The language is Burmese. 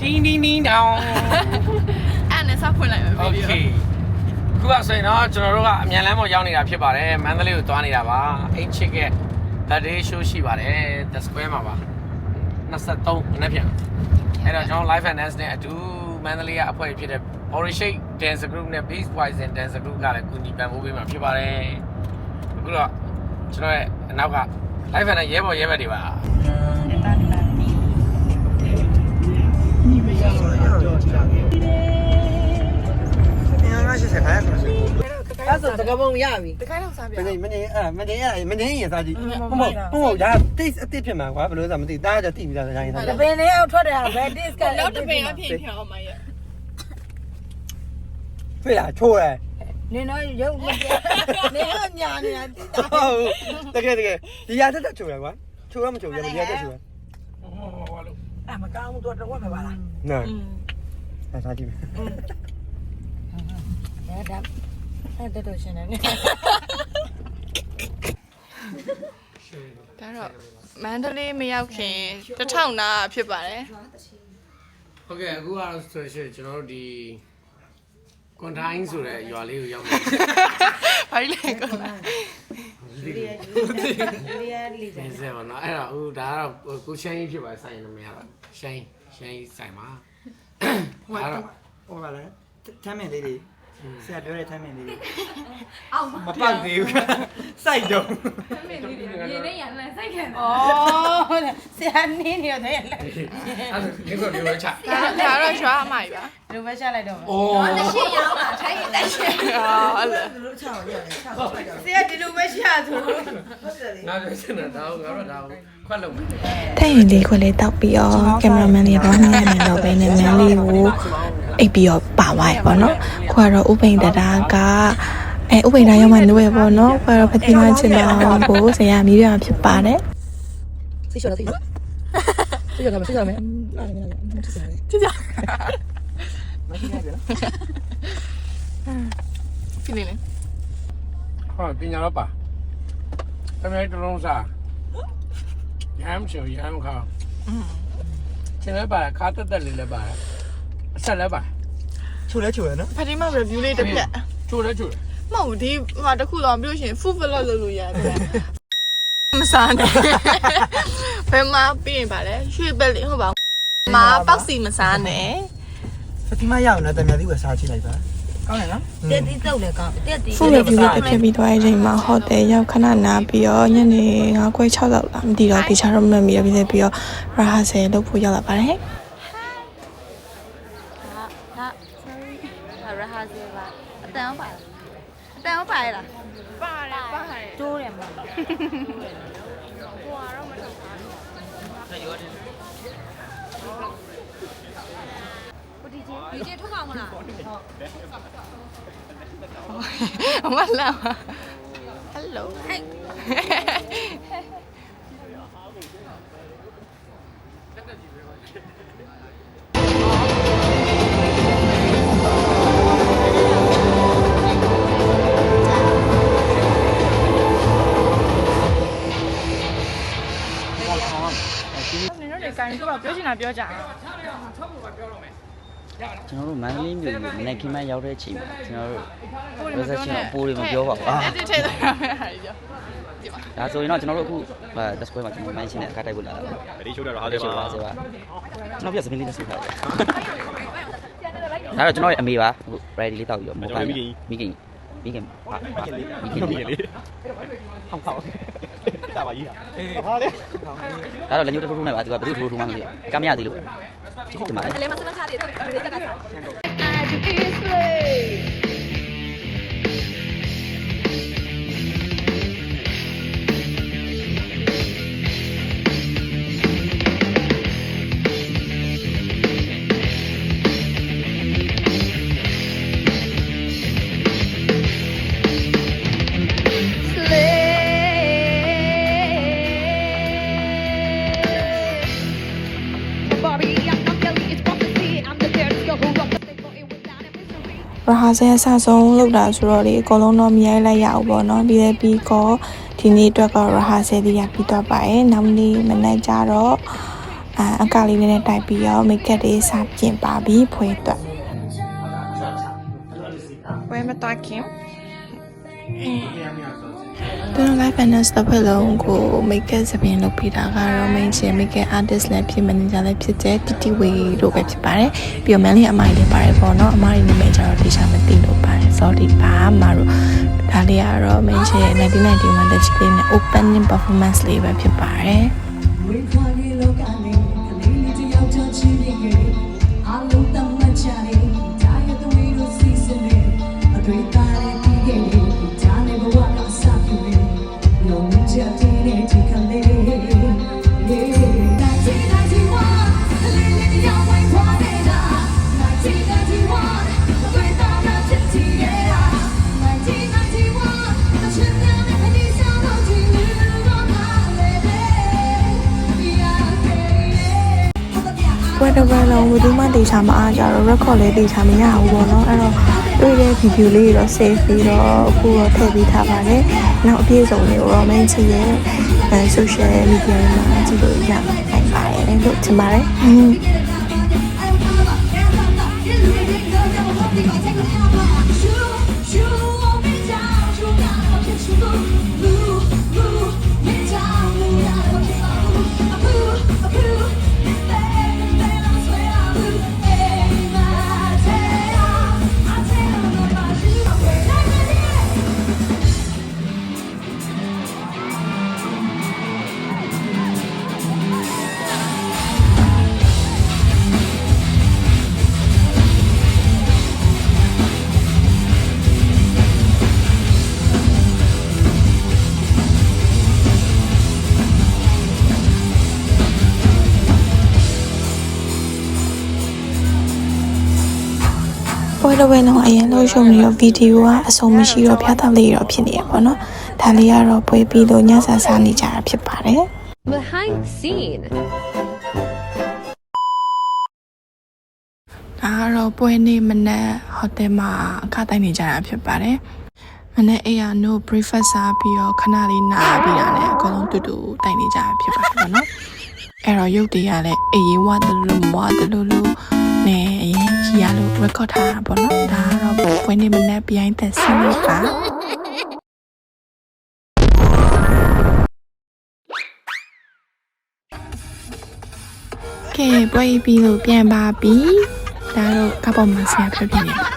Ding ding ding dong. အဲ့နဲ့စဖွင့်လိုက်မယ်ဗီဒီယို Okay. ခုကဆိုရင်တော့ကျွန်တော်တို့ကအမြန်လမ်းပေါ်ရောက်နေတာဖြစ်ပါတယ်မန္တလေးကိုသွားနေတာပါအိတ်ချစ်ရဲ့ birthday show ရှိပါတယ် The Square မှာပါ23နှစ်ပြန်အဲ့တော့ကျွန်တော် live and dance နဲ့အတူမန္တလေးကအဖွဲ့ဖြစ်တဲ့ Orishake Dance Group နဲ့ Beast Poison Dance Group ကလည်းကူညီပံ့ပိုးပေးမှာဖြစ်ပါတယ်အခုတော့ကျွန်တော်ရဲ့အနောက်က live and dance ရဲဘော်ရဲဘက်တွေပါအဲ့ဆိုတကပုံရပြီ တခိုင်းတော့စားပြ မနေရင်စားကြည့်ဟုတ်ဒါ taste အစ်စ်ဖြစ်မှာကွာဘယ်လိုလဲမသိတားကြတိပြီးသားတိုင်းစား တပင်လေးအောက်ထွက်တယ်ဟာဘယ် disk က လောက်တပင်အဖြစ်ဖြောင်းမရဲ့ ဖေးလာချိုးရဲ နင်တော့ရုပ်မပြနင်ကညာနေတာတိတာ ဟုတ်တကယ်ဒီရတက်ချိုးရကွာချိုးရမချိုးရမရတက်ချိုးရ အမကောင်းဘူးတော့တော့ပဲပါလား နော်စားကြည့်မယ် ဒါအဲ့တော်ရှင်နေ ဒါတော့မန္တလေးမရောက်ခင်1000နာဖြစ်ပါတယ် ဟုတ်ကဲ့အခုကတော့ဆိုရှင်ကျွန်တော်တို့ဒီကွန်တိုင်းဆိုတဲ့ရွာလေးကိုရောက်နေ ဘာလဲကော လီယာလီ နေစေပါနော်အဲ့တော့ဟိုဒါကတော့ကိုရှိုင်းဖြစ်ပါဆိုင်နေမရပါရှိုင်းဆိုင်ပါအဲ့တော့ ဟိုပါလားထမ်းမင်းလေးတွေဆရာပြောတဲ့ထမ်းမင်းလေးတွေအော်မပတ်သေးဘူးစိုက်တော့ ရေနဲ့ရန်လန်စိုက်ခံ အော်ဆရာနင်းနေတယ်လေ အဲ့ဒါဒီကိုပြောချ ဒါတော့ရွာအမိုက်ပါ လူပဲရှာလိုက်တော့ အိုး ရှင်းရောက်တာထိုင်းတက်ရှင်းဟုတ်လား လူချောင်းရတယ်ချောင်းဆရာဒီလူပဲရှာသူ ငါပြောချင်တာဒါကိုငါတို့ဒါကိုခွက်လုံးမယ် တဲ့ရင်လေးခွက်လေးတောက်ပြီးတော့ကင်မရာမန်လေးတော့ညနေတော့ပဲနဲ့မန်းလေးကိုအိပ်ပြီးတော့ပါသွားရပါတော့ခွာတော့ဥပိန်တတာကဥပိန်တိုင်းရောက်မှနိုးရပေါ့နော်ခွာတော့ဖတိမချင်တော့ဘိုးဆရာမီးပြဖြစ်ပါတယ် သိချောသိချောမယ်သိချောမယ်ကြည့်ကြဖိနေလေ ဟောပညာတော့ပါတမဲတလုံးစားရမ်းချေရမ်းခါကျန်လည်းပါခါတက်လေးလည်းပါအဆက်လည်းပါ ချိုးရနော် ဖတိမ review လေးတစ်ပြက် ချိုးလည်း မဟုတ်ဒီဟာတစ်ခုတော့ပြောရှင် food vlog လုပ်လို့ရတယ်မစားနဲ့ဘယ်မှာပြီးရင်ပါလဲရွှေပဲလေးဟုတ်ပါမပေါက်စီမစားနဲ့ ဖတိမရအောင်လည်းတမန်သီးဝယ်စားကြည့်လိုက်ပါကောင်းတယ်နော် တက်တီးတုတ်လည်းကောင်းတက်တီး ဖူရပြူလေးတစ်ဖြစ်ပြီးသွားတဲ့အချိန်မှာဟိုတယ်ရောက်ခဏနာပြီးတော့ညနေ9ခွဲ6လောက်လားမသိတော့ဒီချာတော့မမီတော့ပြီးတော့ရာဟာဆယ်လုပ်ဖို့ရောက်လာပါတယ် sorry ရဟာစေပါအတန်းပါလားပါတယ်တိုးတယ်မဟုတ် ဒီကျေထုတ်ပါမလားဟုတ်မလား hello hey နင်တို့လည်းကိုင်းတော့ပြောချင်တာပြောကြအောင် ကျွန်တော်တို့မန္တလေးမြို့ကိုမနေ့ကမှရောက်တဲ့အချိန်မှာကျွန်တော်တို့ reception အပိုးတွေမပြောပါဘူး အဲ့ဒီထဲတော့ရမယ်ဟာကြီးပြော ဒါဆိုရင်တော့ကျွန်တော်တို့အခု The Square မှာကျွန်တော်မိုင်းရှင်းနဲ့အခါတိုက်ဖို့လာတာပါ ဗီဒီယိုတော့ဟာတယ်ပါ ကျွန်တော်ပြစပင်းလေးနဲ့ဆုထားတယ်ဒါတော့ကျွန်တော်ရဲ့အမေပါအခု ready လေးတောက်ပြီးတော့မော်ခိုင်းမိခင်လေး လေး ဟောက်ဟောက် တာပါကြီးဟာလေ ဒါတော့လက်ညှိုးတစ်ထိုးထိုးနေပါသူကဘယ်သူထိုးထိုးမှမသိဘူးကမရသေးလို့ကြည့်ကြပါလေ လည်းမစမချတယ်ဗီဒီယိုတက်ကစား ရာဟာဆယ်အဆဆုံးလောက်တာဆိုတော့လေအကုန်လုံးတော့မြင်လိုက်ရအောင်ပေါ့နော်ပြီးလည်းပြီးတော့ဒီနေ့အတွက်တော့ရာဟာဆယ်လေးရပြီးတော့ပါရဲ့နောက်နေ့မနေ့ကျတော့ အကာလေးနဲ့တိုက်ပြီးတော့မိတ်ကပ်လေးစပြင်ပါပြီးဖွေးတော့ဝဲမတော့ခင်သူတို့ live fitness တစ်ဖက်လုံးကို makeup စပင်လုပ်ပြီးတာကတော့ main ချင် makeup artist လည်းဖြစ် manager လည်းဖြစ်တဲ့ TT Way တို့ပဲဖြစ်ပါတယ်ပြီးတော့ Manly အမိုင်လည်းပါတယ်ပေါ့နော်အမရီနာမည်ကျတော့တေချာမသိလို့ပါတယ် sorry ပါအမတို့ဒါလေးကတော့ main ချင် 1991 တက်ချီလေးနဲ့ opening performance လေးပဲဖြစ်ပါတယ် ပွဲတစ်ပွဲလုံးဘယ်သူမှတေချာမအားကြတော့ record လေးတေချာမရဘူးပေါ့နော်အဲ့တော့တွေ့တဲ့ video လေးတွေတော့ save ပြီးတော့အခုတော့ထည့်ပေးထားပါတယ်နောက်အပြည့်စုံတွေကိုတော့ main ချရဲ့ social media မှာကြည့်လို့ရနိုင်ပါတယ်လို့ထင်ပါတယ်ပွဲတစ်ပွဲလုံးအရင်လို့ရှုံနေတော့ဗီဒီယိုကအဆုံးမရှိတော့ဖျားသားလေးတော့ဖြစ်နေရပါတော့ဒါလေးကတော့ပွဲပြီးလို့ညစာစားနေကြတာဖြစ်ပါတယ် Behind the scene ဒါကတော့ပွဲနေ့မနက်ဟိုတယ်မှာအခတိုင်းနေကြတာဖြစ်ပါတယ်မနေ့အေးရနို့ breakfast စားပြီးတော့ခဏလေးနားပြီးတာနဲ့အကုန်လုံးတူတူတိုင်နေကြတာဖြစ်ပါတယ်ပေါ့နော်အဲ့တော့ရုပ်တွေကလည်းအေးဝါတလူမွားတလူလူနဲ့အရင်ကြီးရလို့ record ထားတာပေါ့နော်ဒါကတော့ပွဲနေ့မနက်ပြိုင်သက်ဆင်းလို့ပါကဲပွဲပြီးလို့ပြန်ပါပြီဒါတော့ကပ်ပေါ်မှာဆရာပြပြနေပါ